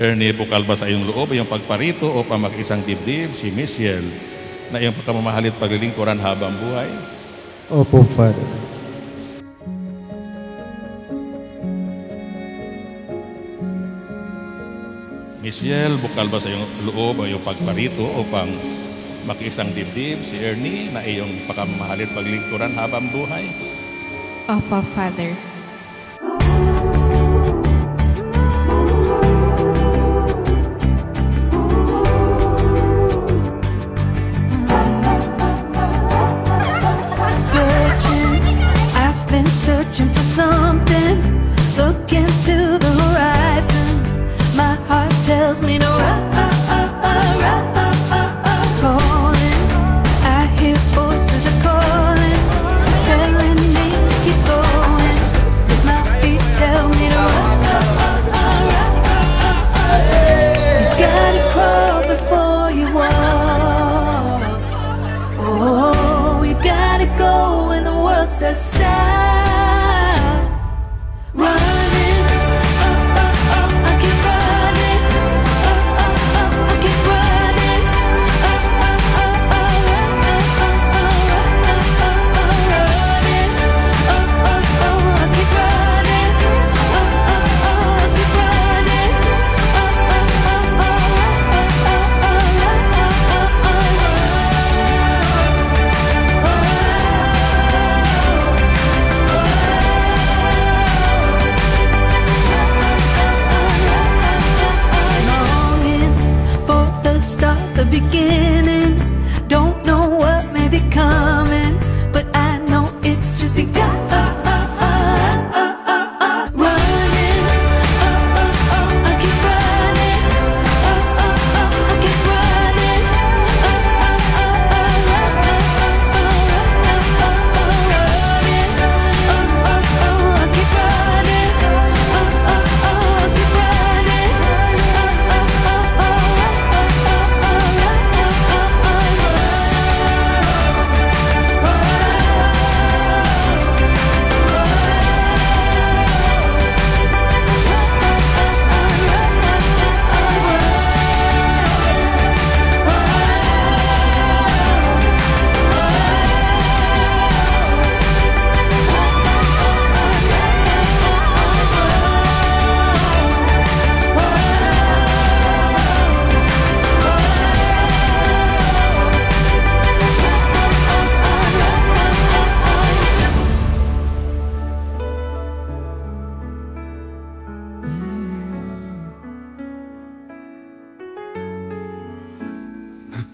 Ernie, bukal ba sa iyong loob yung pagparito o pamag-isang dibdib si Michelle na iyong pagkamamahalit paglilingkuran habang buhay? Opo, Father. Michelle, bukal ba sa iyong loob o yung pagparito o pang makiisang dibdib si Ernie na iyong pagkamamahalit paglilingkuran habang buhay? Opo, Father. Searching for something, looking to the horizon. My heart tells me to run, calling. I hear voices are calling, telling me to keep going. My feet tell me to run. You gotta crawl before you walk. Oh, you gotta go when the world says stop. The beginning, don't know what may be coming, but I know it's just begun. Running, I keep running, I keep running, I keep running,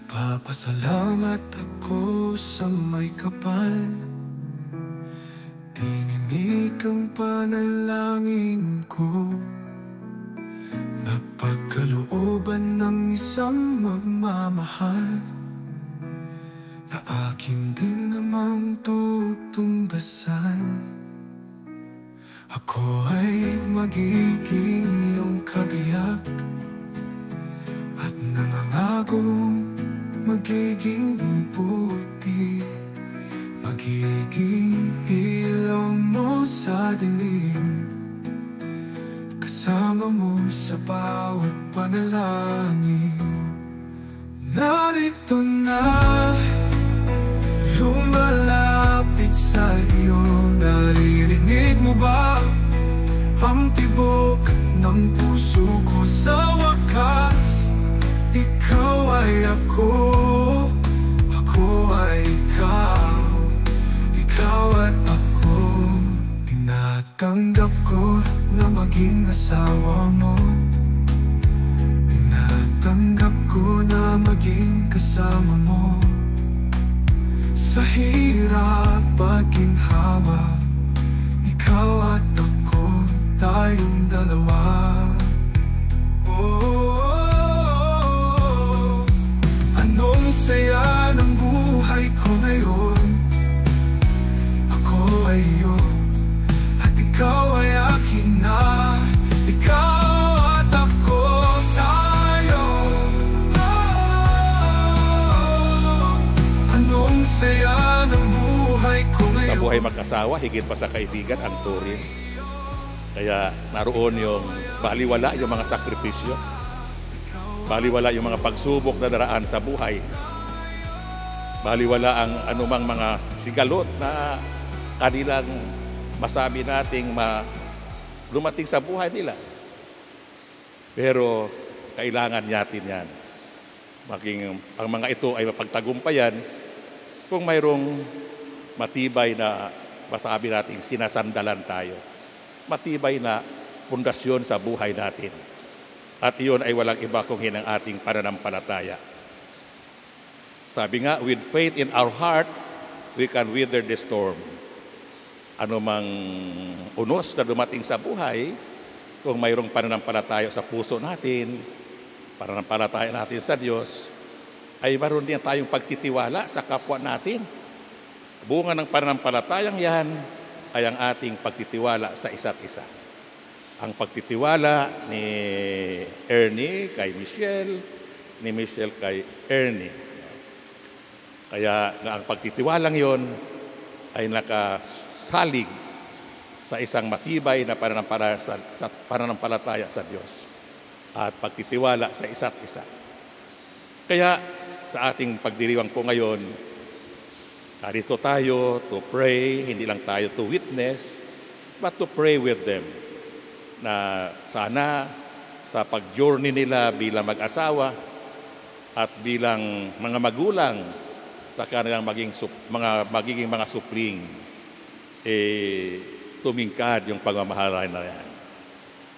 Nagpapasalamat ako sa may kapal, tininig ang panalangin ko. Napagkalooban ng isang magmamahal na akin din namang tutunggasan. Ako ay magiging iyong kabiyak at nangangakong magiging buti, magiging ilaw mo sa dilim, kasama mo sa bawat panalangin. Narito na, lumalapit sa iyo. Naririnig mo ba ang tibok ng puso ko? Sa wakas, ikaw ay ako, ako ay ikaw, ikaw at ako. Tinatanggap ko na maging asawa mo, tinatanggap ko na maging kasama mo. Sa hirap at ginhawa, ikaw at ako, tayong dalawa. Anong saya ng buhay ko ngayon. Ako ay iyo, at ikaw ay akin na. Ikaw at ako, tayo. Anong saya ng buhay ko ngayon. Sa buhay mag-asawa, higit pa sa kaibigan ang turing. Kaya naroon yung Baliwala yung mga sakripisyo. Baliwala yung mga pagsubok na daraan sa buhay. Baliwala ang anumang mga sigalot na kanilang masabi nating lumating sa buhay nila. Pero kailangan natin yan. Ang mga ito ay mapagtagumpayan kung mayroong matibay na masabi nating sinasandalan tayo. Matibay na pundasyon sa buhay natin. At iyon ay walang iba kung ang ating pananampalataya. Sabi nga, with faith in our heart, we can weather the storm. Ano mang unos na dumating sa buhay, kung mayroong pananampalataya sa puso natin, pananampalataya natin sa Diyos, ay mayroon din tayong pagtitiwala sa kapwa natin. Bunga ng pananampalatayang yan ay ang ating pagtitiwala sa isa't isa. Ang pagtitiwala ni Ernie kay Michelle, ni Michelle kay Ernie. Kaya ang pagtitiwalang yon ay nakasalig sa isang matibay na pananampalataya sa Diyos at pagtitiwala sa isa't isa. Kaya sa ating pagdiriwang po ngayon, narito tayo to pray, hindi lang tayo to witness, but to pray with them na sana sa pag-journey nila bilang mag-asawa at bilang mga magulang sa kanilang magiging mga supling, tumingkad yung pagmamahal na yan.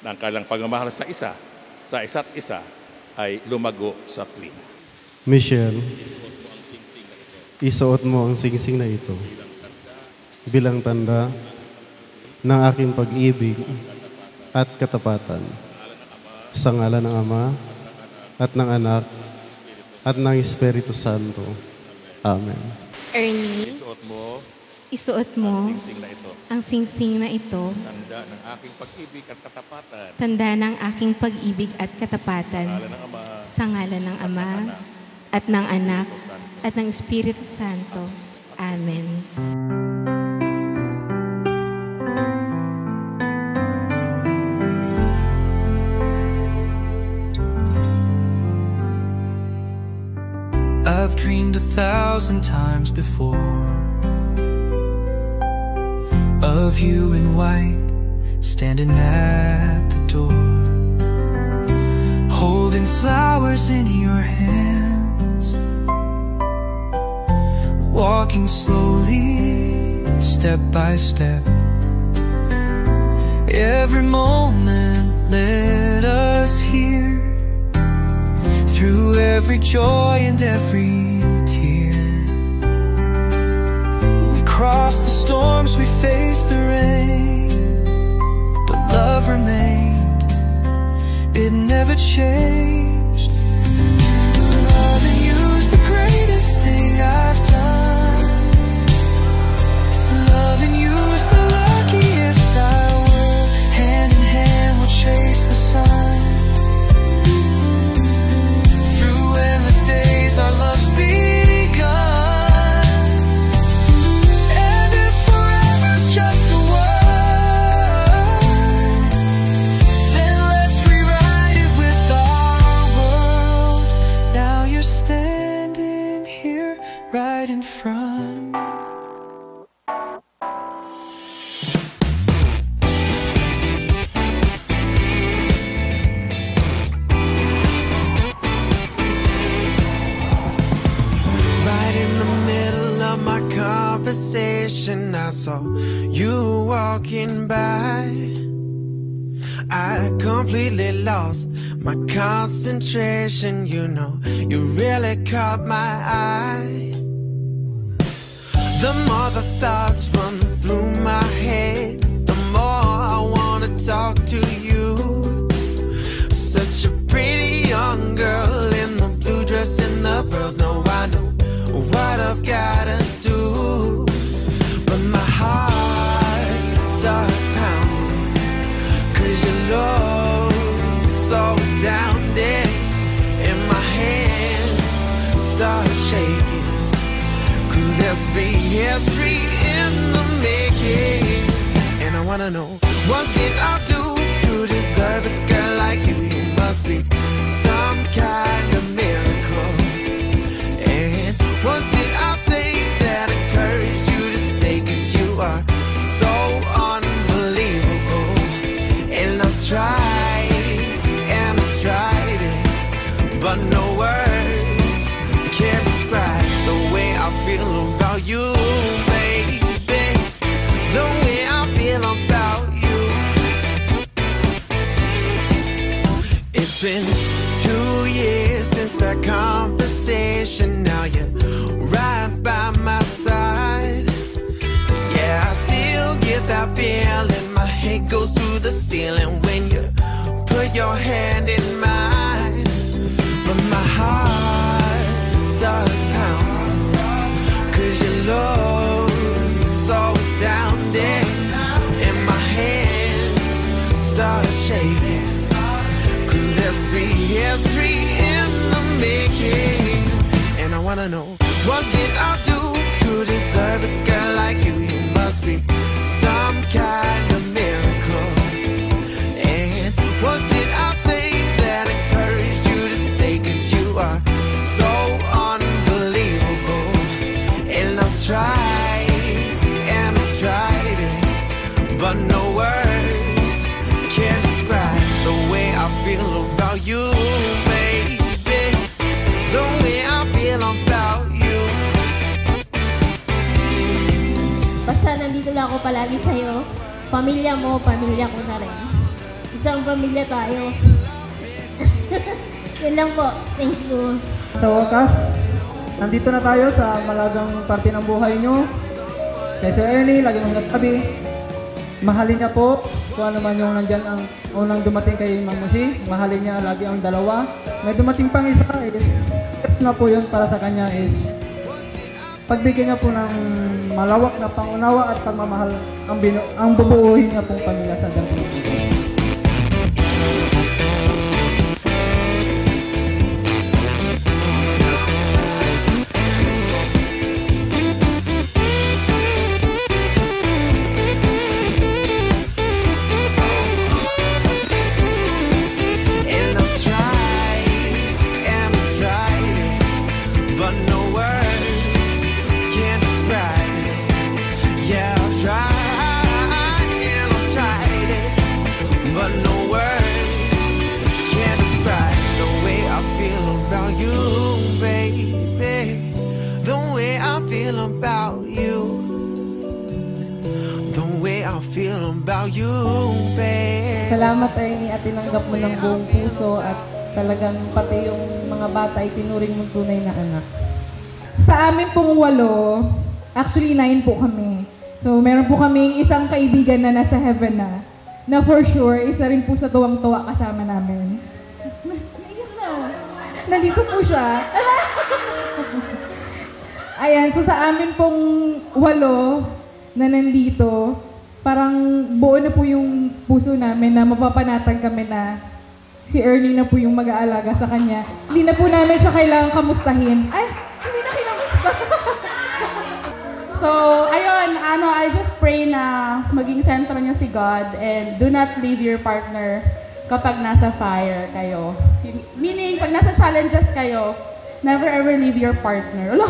Na ang kanilang pagmamahal sa isa't isa ay lumago sa tuwina. Michelle, isuot mo ang singsing na ito bilang tanda ng aking pag-ibig at katapatan sa ngalan ng Ama at ng Anak at ng Espiritu Santo. Amen. Ernie, isuot mo ang singsing na ito, Tanda ng aking pag-ibig at katapatan tanda ng aking pag-ibig at katapatan sa ngalan ng Ama at ng Anak at ng Espiritu Santo. Amen. I've dreamed 1,000 times before of you in white, standing at the door, holding flowers in your hands, walking slowly, step by step. Every moment led us here, through every joy and every tear. We crossed the storms, we faced the rain, but love remained, it never changed. Loving you's the greatest thing I've done. Loving you's the luckiest I will. Hand in hand we'll chase the sun. Our love's begun, and if forever's just a word, then let's rewrite it with our world. Now you're standing here right in front of me. I saw you walking by. I completely lost my concentration. You know, you really caught my eye. The more the thoughts run through my head, the more I wanna talk to you. Such a pretty young girl in the blue dress and the pearls. Now I know what I've gotta do. My heart starts pounding, 'cause your love is so astounding. And my hands start shaking. Could this be history in the making? And I wanna know, what did I do to to deserve a girl like you. You must be some kind of miracle. And what did I say that encouraged you to stay? 'Cause you are so unbelievable. And I've tried it, but no words can describe the way I feel about you, baby. The way I feel about you. It's been 2 years since that conversation. Now you're right by my side. Yeah, I still get that feeling. My head goes through the ceiling when you put your hand in mine. But my heart starts pounding, 'cause your love is so astounding. And my hands start shaking, 'cause there's history in the making. And I wanna know, what did I do to deserve a girl like you? You must be some kind of miracle. And what did I say that encouraged you to stay? 'Cause you are so unbelievable. And I've tried it, but no words can describe the way I feel about you, baby. The way I feel about you. Basta nandito lang ako palagi sa'yo. Pamilya mo, pamilya ko na rin. Isang pamilya tayo. Yun lang po. Thank you. Sa wakas, nandito na tayo sa malagang parte ng buhay nyo. Kaya si Ernie, lagi mong nagtabi. Mahalin niya po kung ano man yung nandyan ang unang dumating kay Mang Musi. Mahalin niya lagi ang dalawa. May dumating pang isa, step na po yun para sa kanya is pagbigyan niya po ng malawak na pangunawa at pagmamahal ang bubuuhin niya pong pamilya sa ganitong dito. Salamat, Ernie, at tinanggap mo ng buong puso at talagang pati yung mga bata ay tinuring mong tunay na anak. Sa amin pong 8, actually 9 po kami. So meron po kaming isang kaibigan na nasa heaven na for sure, isa rin po sa tuwang-tuwa kasama namin. Nandito po siya. Ayan, so sa amin pong 8 na nandito, parang buo na po yung puso namin na mapapanatag kami na si Ernie na po yung mag-aalaga sa kanya. Hindi na po namin siya kailangan kamustahin. Ay, hindi na kinamusta. So, ayun, I just pray na maging sentro niyo si God and do not leave your partner kapag nasa fire kayo. Meaning, pag nasa challenges kayo, never ever leave your partner.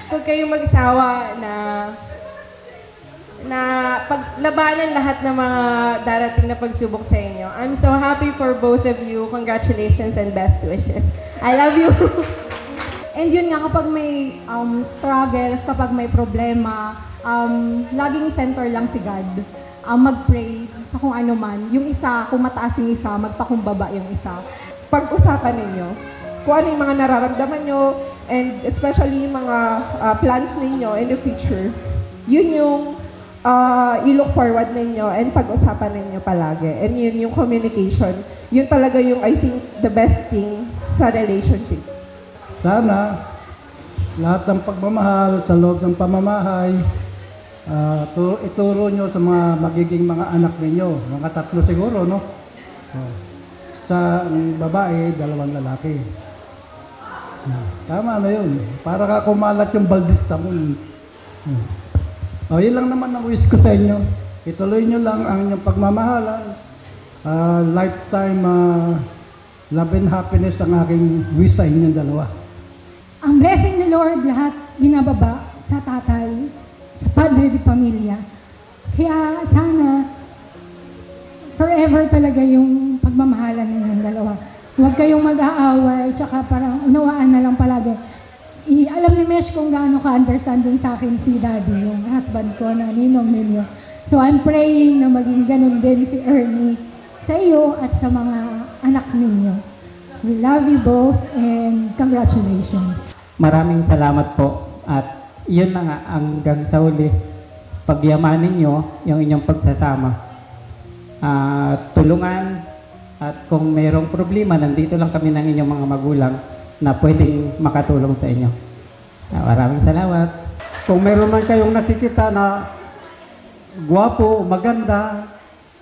Huwag kayong mag-isawa na paglabanan lahat ng mga darating na pagsubok sa inyo. I'm so happy for both of you. Congratulations and best wishes. I love you. And yun nga, kapag may struggles, kapag may problema, laging center lang si God. Mag-pray sa kung ano man. Yung isa, kung mataas yung isa, magpakumbaba yung isa. Pag-usapan ninyo kung ano yung mga nararamdaman nyo and especially yung mga plans ninyo in the future. Yun yung i-look forward ninyo and pag-usapan ninyo palagi. And yun yung communication. Yun talaga yung, I think, the best thing sa relationship. Sana, lahat ng pagmamahal sa loob ng pamamahay, ituro nyo sa mga magiging mga anak ninyo. Mga 3 siguro, no? Sa babae, 2 lalaki. Tama na yun. Para ka kumalat yung baldista mo. Yun lang naman ang wish ko sa inyo. ituloy nyo lang ang inyong pagmamahalan. Lifetime love and happiness ang aking wish sa inyong dalawa. Ang blessing ni Lord lahat binababa sa tatay, sa padre de pamilya. Kaya sana forever talaga yung pagmamahalan ninyong dalawa. Huwag kayong mag-aaway, tsaka parang unawaan na lang palagi. Alam ni Mesh kung gaano ka-understanding sa akin si Daddy, yung husband ko na ninong ninyo. So I'm praying na maging ganun din si Ernie sa iyo at sa mga anak ninyo. We love you both and congratulations. Maraming salamat po. At yun na nga, hanggang sa uli, pagyamanin nyo yung inyong pagsasama. Tulungan, at kung mayroong problema, nandito lang kami ng inyong mga magulang na pwedeng makatulong sa inyo. Maraming salamat. Kung mayroon man kayong nakikita na gwapo, maganda,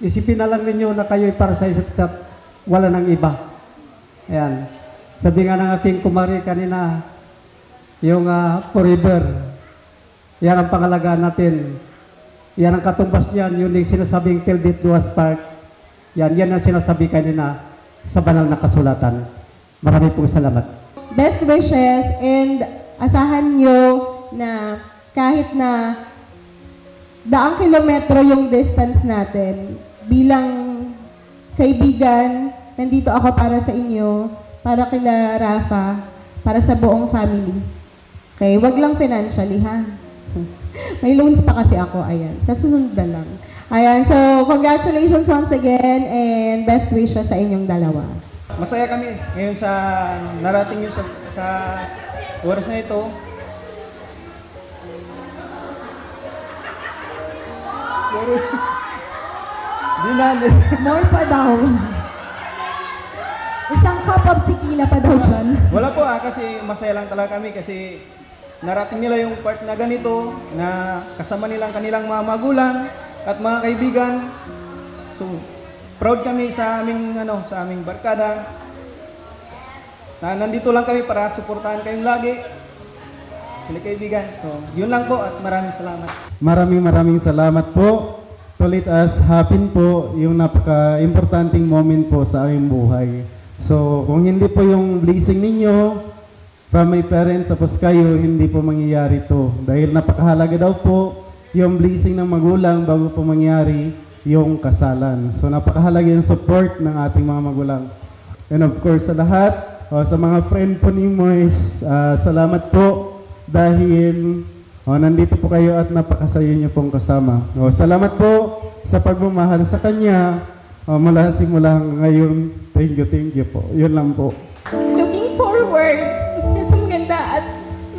isipin na lang ninyo na kayo'y para sa isa't isa, wala nang iba. Ayan. Sabi nga ng aking kumari kanina, yung forever, yan ang pangalagaan natin. Yan ang katumbas niyan, yun yung sinasabing till death do us part. Yan ang sinasabi kanina sa banal na kasulatan. Maraming pong salamat. Best wishes, and asahan nyo na kahit na daang kilometro yung distance natin, bilang kaibigan, nandito ako para sa inyo, para kila Rafa, para sa buong family. Okay, wag lang financially, ha? May loans pa kasi ako, ayan. Sa susunod na lang. Ayan, so congratulations once again and best wishes sa inyong dalawa. Masaya kami ngayon sa narating nyo sa oras na ito. More pa daw. Isang cup of tequila pa daw dyan. Wala po kasi masaya lang talaga kami kasi narating nila yung part na ganito, na kasama nilang kanilang mga magulang at mga kaibigan. So, proud kami sa aming barkada. Na nandito lang kami para suportahan kayong lagi. Mga kaibigan. So, yun lang po at maraming salamat. Maraming salamat po. To let us happen po yung napaka-importanting moment po sa aming buhay. So, kung hindi po yung blessing ninyo from my parents, tapos kayo, hindi po mangyayari to. Dahil napakahalaga daw po yung blessing ng magulang bago po mangyari yung kasalan. So, napakahalaga yung support ng ating mga magulang. And of course, sa lahat, sa mga friend po ni Moise, salamat po dahil nandito po kayo at napakasaya niyo pong kasama. Salamat po sa pagmamahal sa kanya mula simula ngayon. Thank you po. Yun lang po. Looking forward sa maganda at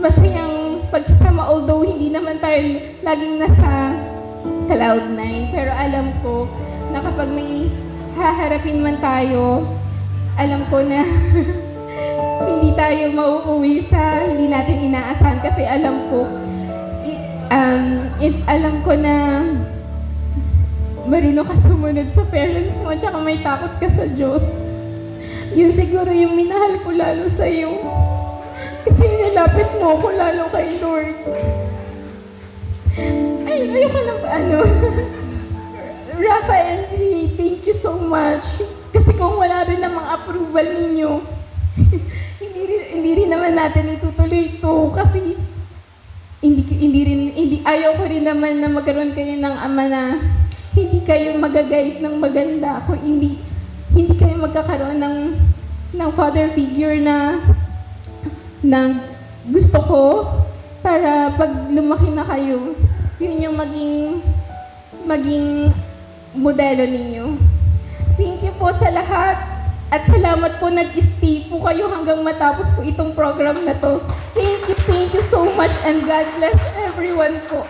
masayang pagsasama, although hindi naman tayo laging nasa cloud9. Pero alam ko na kapag may haharapin man tayo, alam ko na hindi tayo mauuwi sa hindi natin inaasahan kasi alam ko na marunong ka sumunod sa parents mo tsaka may takot ka sa Diyos. Yun siguro yung minahal ko lalo sa'yo. Kasi nilapit mo ako lalo kay Lord. Ay, ayoko na Rafa and Lee, thank you so much. Kasi kung wala rin namang approval ninyo, hindi rin naman natin itutuloy ito. Kasi ayaw ko rin naman na magkaroon kayo ng ama na hindi kayo magagayit ng maganda. Kung hindi kayo magkakaroon ng father figure na gusto ko para pag lumaki na kayo, yun yung maging modelo ninyo. Thank you po sa lahat. At salamat po, nag-stay po kayo hanggang matapos po itong program na to. Thank you so much and God bless everyone po.